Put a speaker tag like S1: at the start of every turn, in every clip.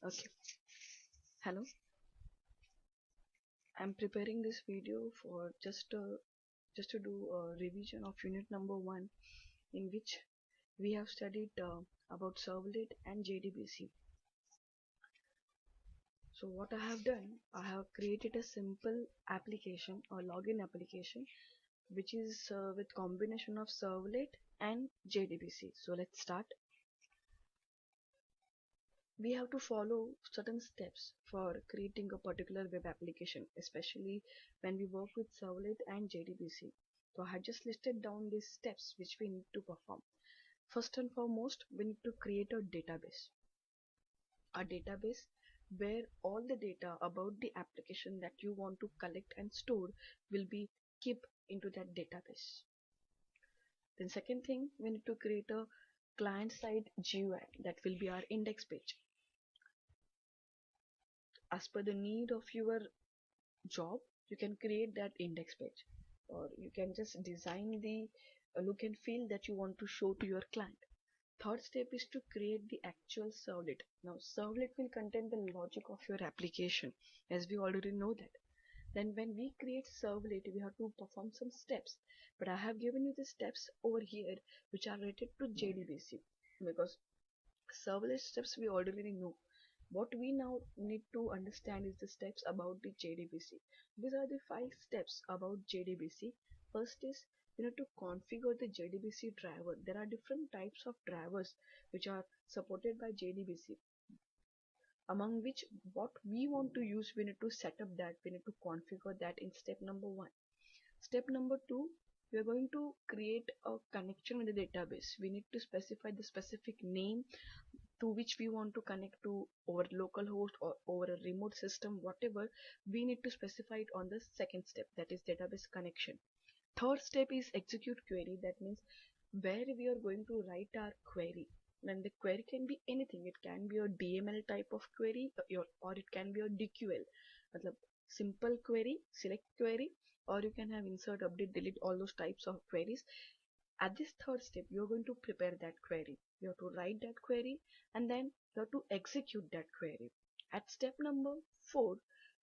S1: Okay, hello. I'm preparing this video for just to do a revision of unit number 1, in which we have studied about Servlet and JDBC. So what I have done, I have created a simple application or login application which is with combination of Servlet and JDBC. So let's start. We have to follow certain steps for creating a particular web application, especially when we work with Servlet and JDBC. So I have just listed down these steps which we need to perform. First and foremost, we need to create a database where all the data about the application that you want to collect and store will be kept into that database. Then second thing, we need to create a client-side GUI that will be our index page. As per the need of your job, you can create that index page, or you can just design the look and feel that you want to show to your client. Third step is to create the actual servlet. Now servlet will contain the logic of your application, as we already know that. Then when we create servlet, we have to perform some steps, but I have given you the steps over here which are related to JDBC, because serverless steps we already know. What we now need to understand is the steps about the JDBC. These are the 5 steps about JDBC. First is you need to configure the JDBC driver. There are different types of drivers which are supported by JDBC, among which what we want to use, we need to set up that, we need to configure that in step number 1. Step number 2, we are going to create a connection with the database. We need to specify the specific name to which we want to connect to over localhost or over a remote system, whatever. We need to specify it on the second step, that is database connection. Third step is execute query. That means where we are going to write our query. And the query can be anything. It can be a DML type of query, or it can be a DQL, मतलब simple query, select query, or you can have insert, update, delete, all those types of queries. At this third step, you're going to prepare that query. You have to write that query, and then you have to execute that query. At step number 4,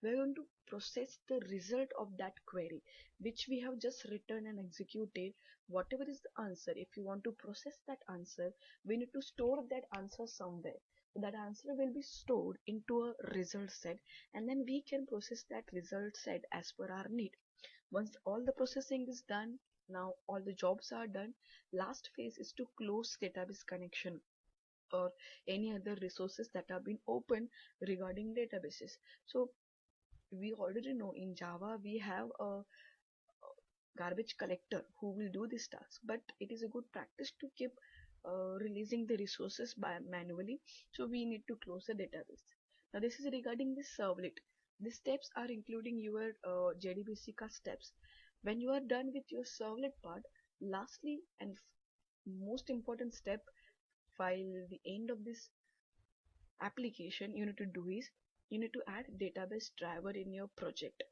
S1: we're going to process the result of that query which we have just written and executed. Whatever is the answer, if you want to process that answer, we need to store that answer somewhere. So that answer will be stored into a result set, and then we can process that result set as per our need. Once all the processing is done, now all the jobs are done, last phase is to close database connection or any other resources that have been opened regarding databases. So we already know in Java we have a garbage collector who will do this task, but it is a good practice to keep releasing the resources by manually. So we need to close the database. Now this is regarding the servlet. The steps are including your JDBC ka steps. When you are done with your servlet part, lastly and most important step, while the end of this application you need to do is you need to add database driver in your project.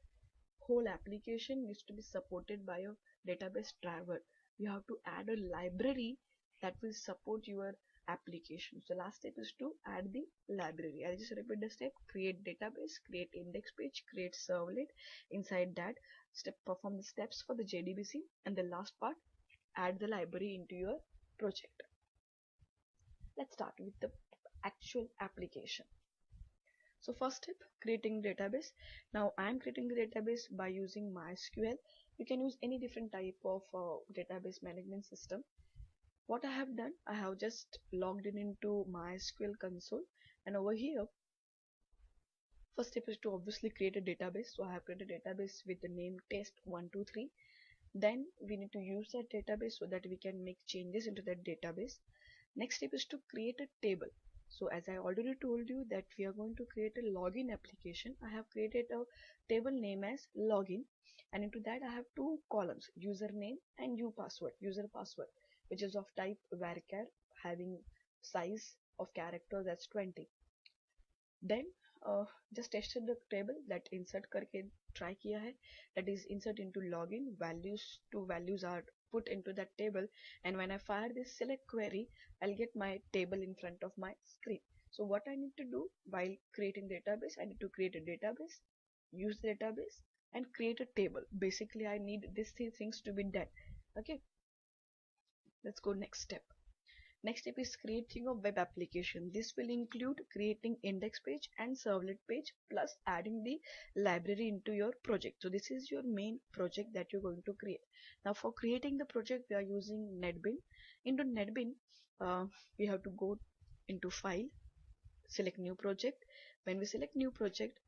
S1: Whole application needs to be supported by a database driver. You have to add a library that will support your application. So last step is to add the library. I'll just repeat the step: create database, create index page, create servlet. Inside that step, perform the steps for the JDBC, and the last part, add the library into your project. Let's start with the actual application. So first step, creating database. Now I am creating the database by using MySQL. You can use any different type of database management system. What I have done, I have just logged in into MySQL console, and over here first step is to obviously create a database. So I have created a database with the name test123. Then we need to use that database so that we can make changes into that database. Next step is to create a table. So as I already told you that we are going to create a login application, I have created a table name as login, and into that I have 2 columns, username and user password, which is of type varchar, having size of characters as 20. Then just tested the table that insert करके try किया है, that is insert into login, values are put into that table, and when I fire this select query, I'll get my table in front of my screen. So what I need to do while creating database, I need to create a database, use the database, and create a table. Basically, I need these three things to be done. Okay, let's go next step. Next step is creating a web application. This will include creating index page and servlet page plus adding the library into your project. So this is your main project that you're going to create. Now for creating the project, we are using NetBean. Into NetBean, we have to go into file, select new project. When we select new project,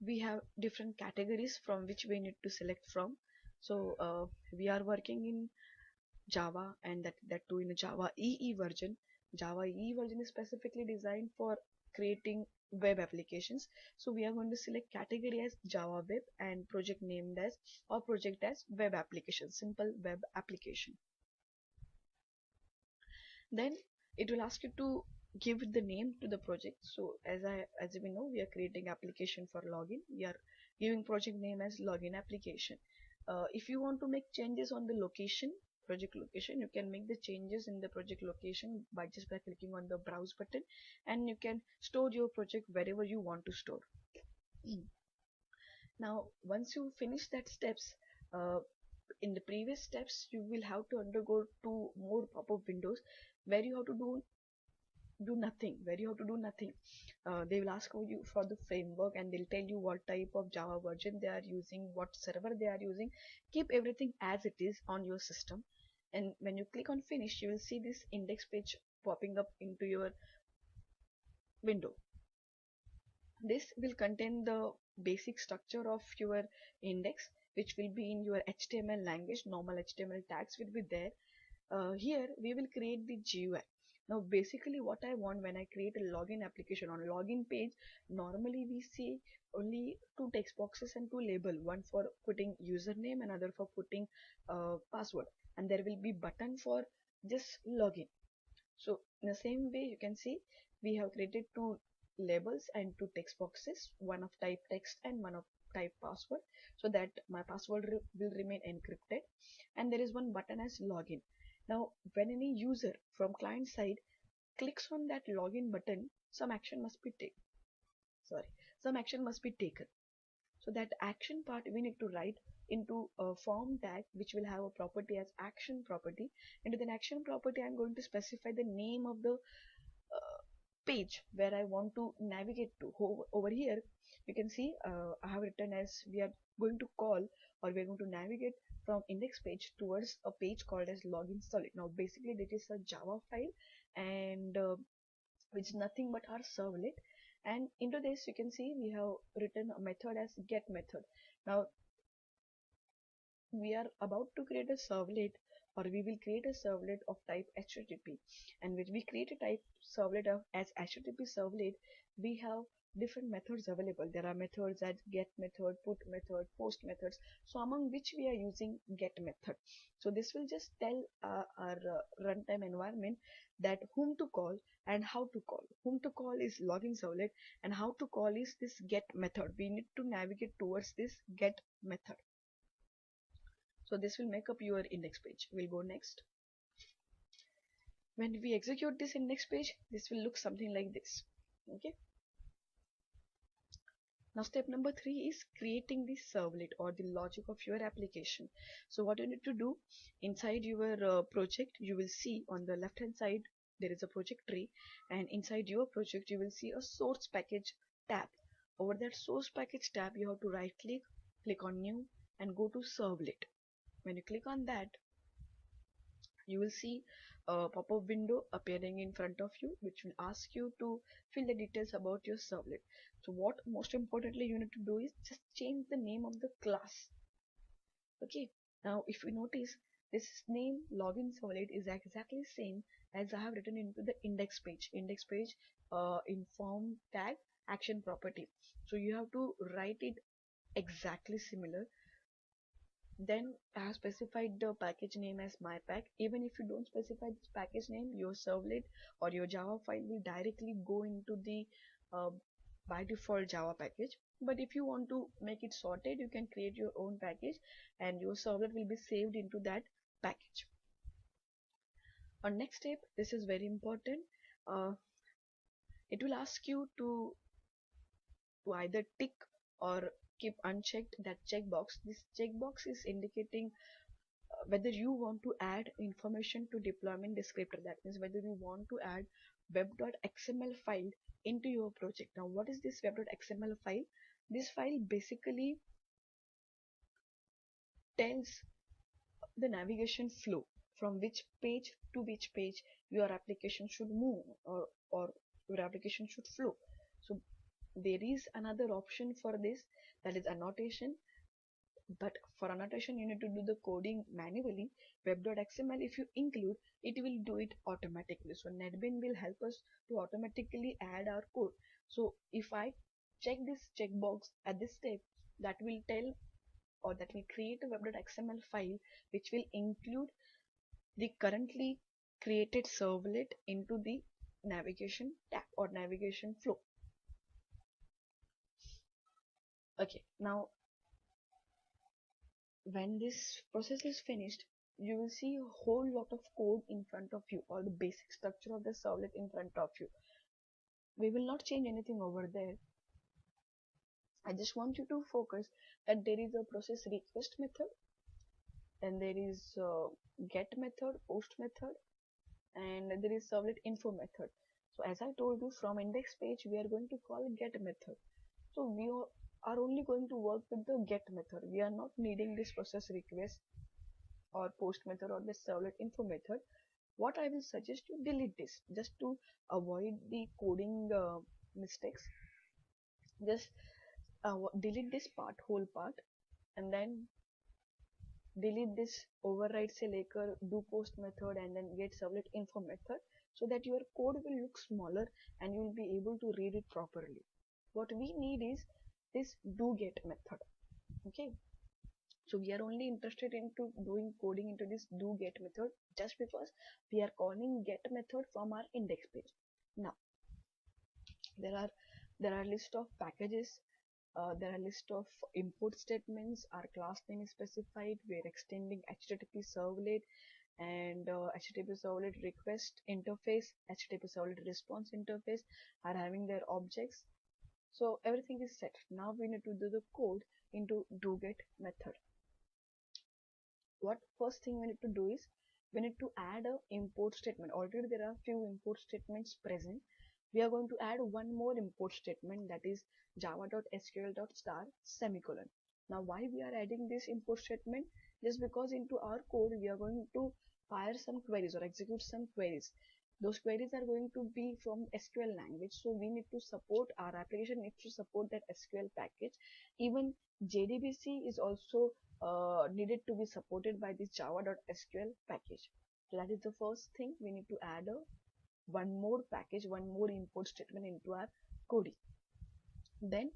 S1: we have different categories from which we need to select from. So we are working in Java, and that too in a Java EE version. Java EE version is specifically designed for creating web applications. So we are going to select category as Java Web and project named as or project as web application, simple web application. Then it will ask you to give the name to the project. So as we know, we are creating application for login. We are giving project name as login application. If you want to make changes on the location, project location, you can make the changes in the project location by clicking on the browse button, and you can store your project wherever you want to store. Now once you finish that steps, uh, in the previous steps you will have to undergo two more pop-up windows where you have to do nothing, they will ask you for the framework, and they'll tell you what type of Java version they are using, what server they are using. Keep everything as it is on your system, and when you click on finish, you will see this index page popping up into your window. This will contain the basic structure of your index, which will be in your HTML language. Normal HTML tags will be there. Here we will create the GUI. Now basically what I want when I create a login application, on login page, normally we see only two text boxes and two label, one for putting username, another for putting password, and there will be button for just login. So in the same way, you can see we have created two labels and two text boxes, one of type text and one of type password, so that my password will remain encrypted, and there is one button as login. Now when any user from client side clicks on that login button, some action must be taken. Some action must be taken. So that action part we need to write into a form tag, which will have a property as action property. Into the action property, I'm going to specify the name of the page where I want to navigate to. Over here you can see I have written as we are going to call, or we are going to navigate from index page towards a page called as login solid. Now basically this is a Java file, and which is nothing but our servlet, and into this you can see we have written a method as get method. Now we are about to create a servlet, or we will create a servlet of type HTTP, and when we create a type servlet as HTTP servlet, we have different methods available. There are methods as get method, put method, post methods, so among which we are using get method. So this will just tell our runtime environment that whom to call and how to call. Whom to call is login servlet, and how to call is this get method. We need to navigate towards this get method. So this will make up your index page. We'll go next. When we execute this index page, this will look something like this. Okay. Now step number 3 is creating the servlet or the logic of your application. So what you need to do, inside your project, you will see on the left hand side there is a project tree, and inside your project you will see a source package tab. Over that source package tab, you have to right click on new, and go to servlet. When you click on that, you will see a pop-up window appearing in front of you, which will ask you to fill the details about your servlet. So what most importantly you need to do is just change the name of the class. Okay, now if you notice, this name login servlet is exactly same as I have written into the index page in form tag action property. So you have to write it exactly similar. Then I have specified the package name as my pack. Even if you don't specify this package name, your servlet or your Java file will directly go into the uh, by default Java package. But if you want to make it sorted, you can create your own package, and your servlet will be saved into that package. Our next step, this is very important. Uh, It will ask you to either tick or keep unchecked that checkbox. This checkbox is indicating whether you want to add information to deployment descriptor. That means whether you want to add web.xml file into your project. Now, what is this web.xml file? This file basically tells the navigation flow from which page to which page your application should move, or your application should flow. So there is another option for this, that is annotation. But for annotation you need to do the coding manually. Web.xml, if you include, it will do it automatically. So NetBeans will help us to automatically add our code. So if I check this checkbox at this step, that will tell, or that will create a web.xml file which will include the currently created servlet into the navigation tab or navigation flow. Okay, now when this process is finished, you will see a whole lot of code in front of you, or the basic structure of the servlet in front of you. We will not change anything over there. I just want you to focus that there is a process request method, then there is get method, post method, and there is servlet info method. So as I told you, from index page we are going to call get method. So we are only going to work with the get method. We are not needing this process request or post method or the servlet info method. What I will suggest you, delete this just to avoid the coding mistakes. Just delete this part, whole part, and then delete this override selector, do post method, and then get servlet info method, so that your code will look smaller and you will be able to read it properly. What we need is this do get method. Okay, so we are only interested into doing coding into this do get method just because we are calling get method from our index page. Now there are list of packages, there are list of import statements. Our class name is specified. We are extending HTTP servlet and HTTP servlet request interface, HTTP servlet response interface are having their objects. So everything is set. Now we need to do the code into do get method. What first thing we need to do is we need to add a import statement. Already there are few import statements present. We are going to add one more import statement, that is java.sql.star semicolon. Now why we are adding this import statement? Just because into our code we are going to fire some queries or execute some queries. Those queries are going to be from SQL language, so we need to support, our application needs to support that SQL package. Even JDBC is also needed to be supported by this java.sql package. So that is the first thing. We need to add one more package, one more import statement into our coding. Then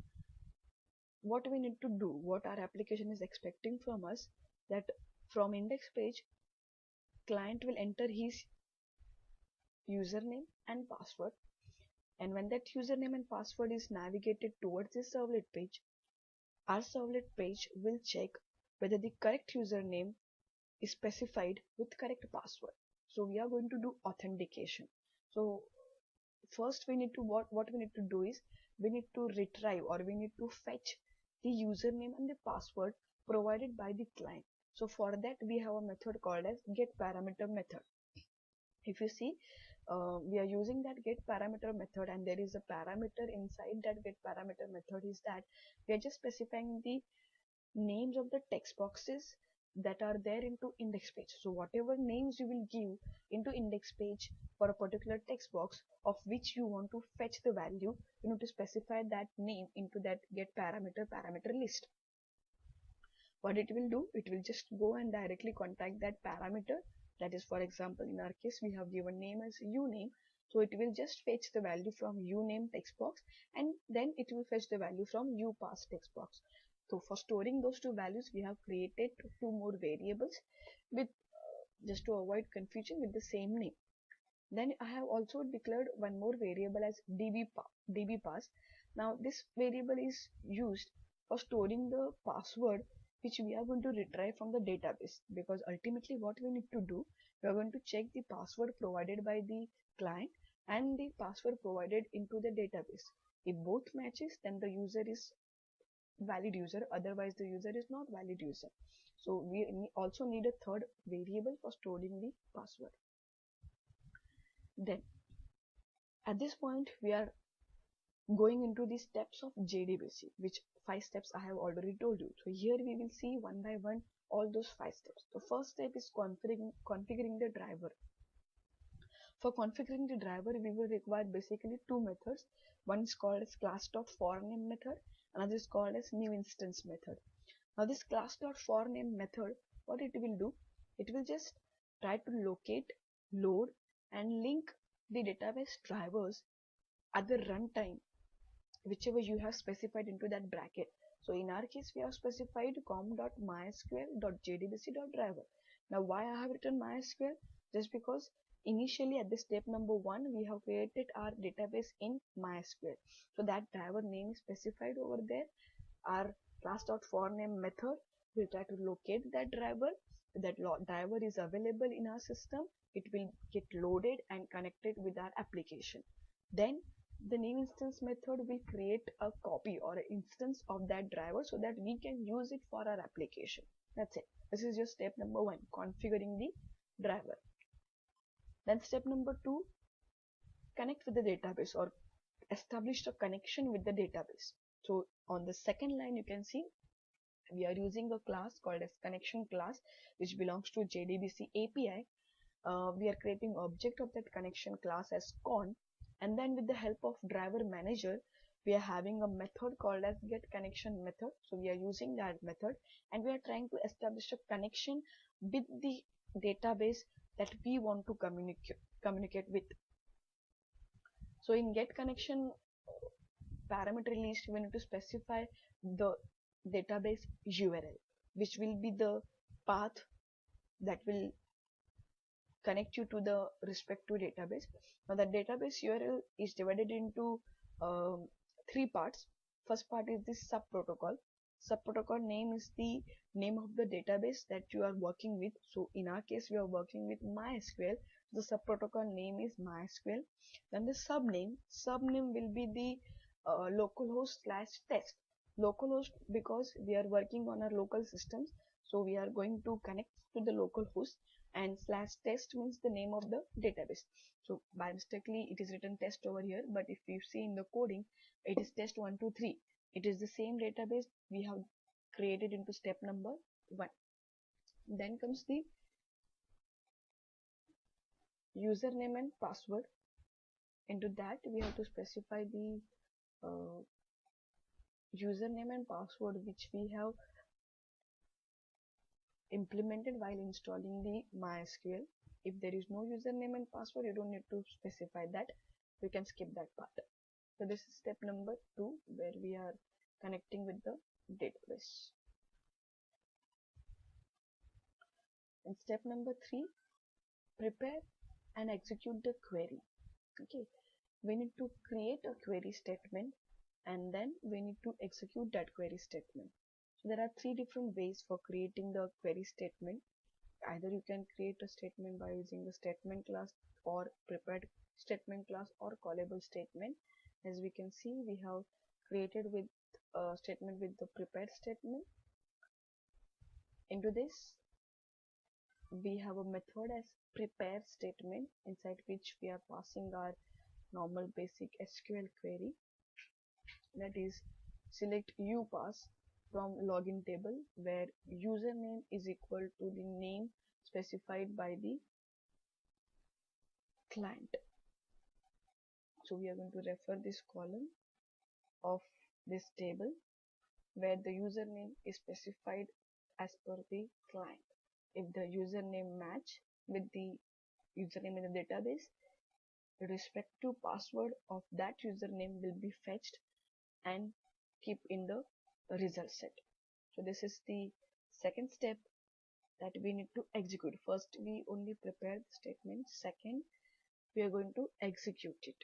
S1: what we need to do, what our application is expecting from us, that from index page client will enter his username and password, and when that username and password is navigated towards the servlet page, our servlet page will check whether the correct username is specified with correct password. So we are going to do authentication. So first we need to, what we need to do is we need to retrieve, or we need to fetch the username and the password provided by the client. So for that we have a method called as get parameter method. If you see, we are using that get parameter method, and there is a parameter inside that get parameter method, is that we are just specifying the names of the text boxes that are there into index page. So whatever names you will give into index page for a particular text box of which you want to fetch the value, you need to specify that name into that get parameter list. What it will do, it will just go and directly contact that parameter. That is, for example, in our case we have given name as uname, so it will just fetch the value from uname text box, and then it will fetch the value from upass text box. So for storing those two values, we have created two more variables with just to avoid confusion with the same name. Then I have also declared one more variable as dbpass. Now this variable is used for storing the password which we are going to retrieve from the database, because ultimately what we need to do, we are going to check the password provided by the client and the password provided into the database. If both matches, then the user is valid user, otherwise the user is not valid user. So we also need a third variable for storing the password. Then at this point we are going into the steps of JDBC, which 5 steps I have already told you. So here we will see one by one all those 5 steps. The first step is configuring the driver. For configuring the driver, we will require basically two methods. One is called as class.forName method, another is called as new instance method. Now this class.forName method, what it will do, it will just try to locate, load and link the database drivers at the runtime, whichever you have specified into that bracket. So in our case, we have specified com.mysql.jdbc.driver. Now why I have written MySQL? Just because initially at the step number 1, we have created our database in MySQL. So that driver name is specified over there. Our class.forName method will try to locate that driver. That driver is available in our system. It will get loaded and connected with our application. Then the new instance method will create a copy or an instance of that driver so that we can use it for our application. That's it. This is just step number 1, configuring the driver. Then step number 2, connect with the database or establish a connection with the database. So on the second line, you can see we are using a class called as connection class, which belongs to JDBC API. We are creating object of that connection class as con, and then with the help of driver manager, we are having a method called as get connection method. So we are using that method and we are trying to establish a connection with the database that we want to communicate with. So in get connection parameter list, we need to specify the database URL, which will be the path that will connect you to the respective database. Now the database URL is divided into 3 parts. First part is this subprotocol. Subprotocol name is the name of the database that you are working with. So in our case, we are working with MySQL. The subprotocol name is MySQL. Then the subname will be the localhost/test. Localhost because we are working on our local systems, so we are going to connect to the localhost, and /test means the name of the database. So by mistakenly it is written test over here, but if you see in the coding, it is test 123. It is the same database we have created into step number 1. Then comes the username and password. Into that we have to specify the username and password which we have implemented while installing the MySQL. If there is no username and password, you don't need to specify that. You can skip that part. So this is step number 2, where we are connecting with the database. And step number 3, prepare and execute the query. Okay, we need to create a query statement and then we need to execute that query statement. So there are 3 different ways for creating the query statement. Either you can create a statement by using the statement class or prepared statement class or callable statement. As we can see, we have created with a statement with the prepared statement. Into this, we have a method as prepare statement, inside which we are passing our normal basic SQL query, that is select upass from login table, where username is equal to the name specified by the client. So we are going to refer this column of this table where the username is specified as per the client. If the username match with the username in the database, the respective password of that username will be fetched and keep in the result set. So this is the second step that we need to execute. First, we only prepare the statement. Second, we are going to execute it.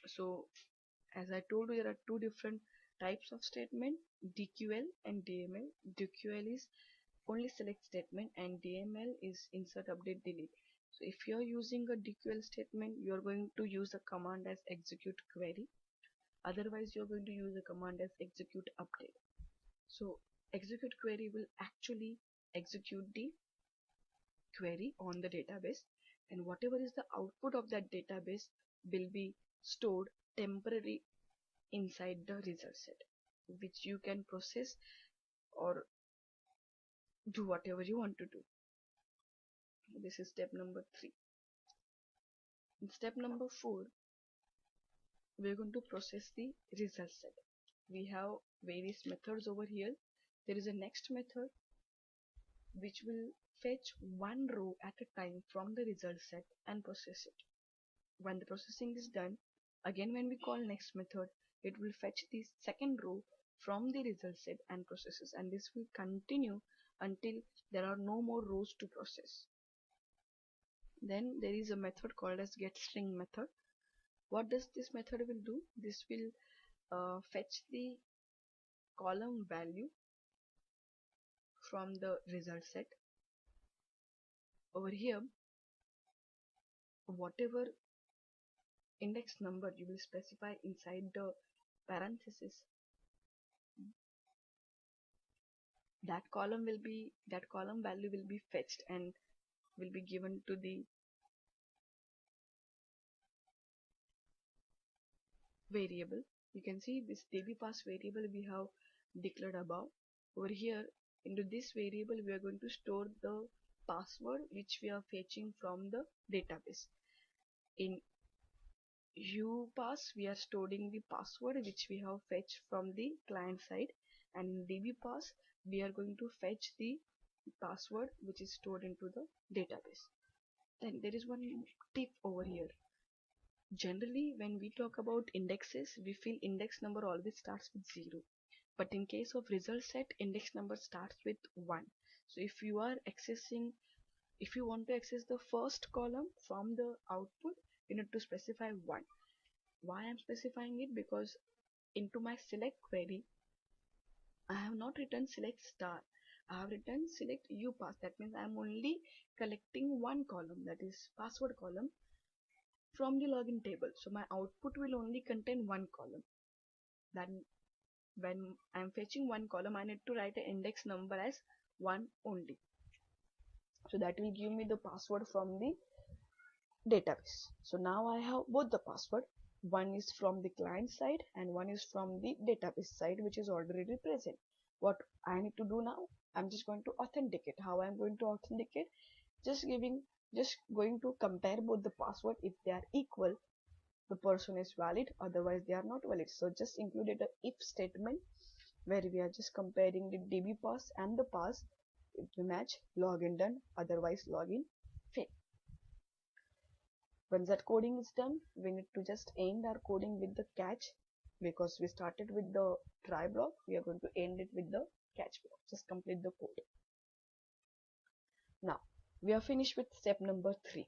S1: So as I told you, there are 2 different types of statement, DQL and DML. DQL is only select statement and DML is insert, update, delete. So if you're using a DQL statement, you're going to use a command as execute query. Otherwise, you're going to use a command as execute update. So execute query will actually execute the query on the database, and whatever is the output of that database will be stored temporarily inside the result set, which you can process or do whatever you want to do. This is step number 3. In step number 4, we're going to process the result set. We have various methods over here. There is a next method which will fetch one row at a time from the result set and process it. When the processing is done, again when we call next method, it will fetch the second row from the result set and processes, and this will continue until there are no more rows to process. Then there is a method called as getString method. What does this method will do? This will fetch the column value from the result set. Over here, whatever index number you will specify inside the parenthesis, that column value will be fetched and will be given to the variable. You can see this dbpass variable we have declared above. Over here, into this variable we are going to store the password which we are fetching from the database. In upass we are storing the password which we have fetched from the client side, and in dbpass we are going to fetch the password which is stored into the database. Then there is one tip over here. Generally, when we talk about indexes, we feel index number always starts with 0. But in case of result set, index number starts with 1. So if you want to access the first column from the output, you need to specify 1. Why I'm specifying it? Because into my select query, I have not written select star. I have written select upass. That means I am only collecting one column, that is password column, from the login table. So my output will only contain one column. Then when I'm fetching one column, I need to write an index number as 1 only. So that will give me the password from the database. So now I have both the password. One is from the client side and one is from the database side, which is already present. What I need to do now, I'm just going to authenticate. How I'm going to authenticate? Just going to compare both the password. If they are equal, the person is valid, otherwise they are not valid. So just included a if statement where we are just comparing the db pass and the pass. If they match, login done, otherwise login fail. Once that coding is done, we need to just end our coding with the catch, because we started with the try block. We are going to end it with the catch block. Just complete the code. Now we are finished with step number 3.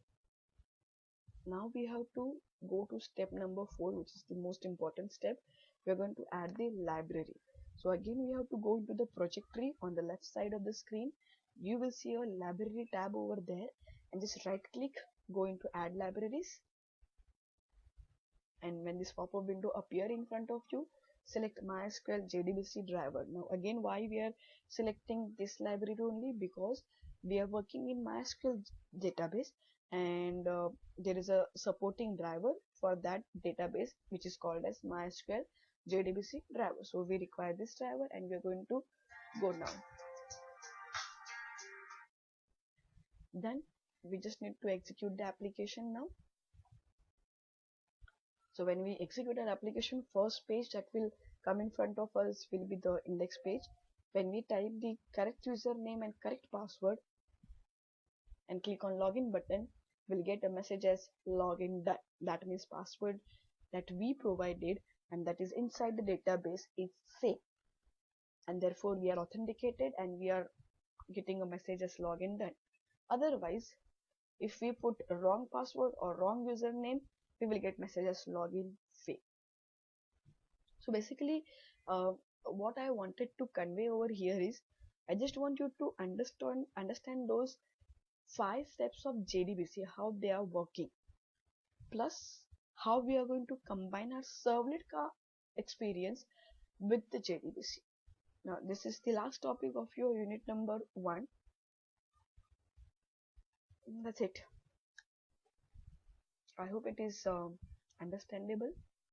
S1: Now we have to go to step number 4, which is the most important step. We are going to add the library. So again, we have to go into the project tree. On the left side of the screen, you will see a library tab over there, and just right click, go into add libraries, and when this pop-up window appear in front of you, select MySQL JDBC driver. Now again, why we are selecting this library only? Because we are working in MySQL database, and there is a supporting driver for that database which is called as MySQL JDBC driver. So we require this driver, and we are going to go now. Then we just need to execute the application now. So when we execute our application, first page that will come in front of us will be the index page. When we type the correct username and correct password and click on login button, we'll get a message as login done. That means password that we provided and that is inside the database is safe, and therefore we are authenticated and we are getting a message as login done. Otherwise, if we put a wrong password or wrong username, we will get message as login failed. So basically, what I wanted to convey over here is, I just want you to understand those 5 steps of JDBC, how they are working, plus how we are going to combine our servlet ka experience with the JDBC. Now, this is the last topic of your unit number 1. That's it. I hope it is understandable.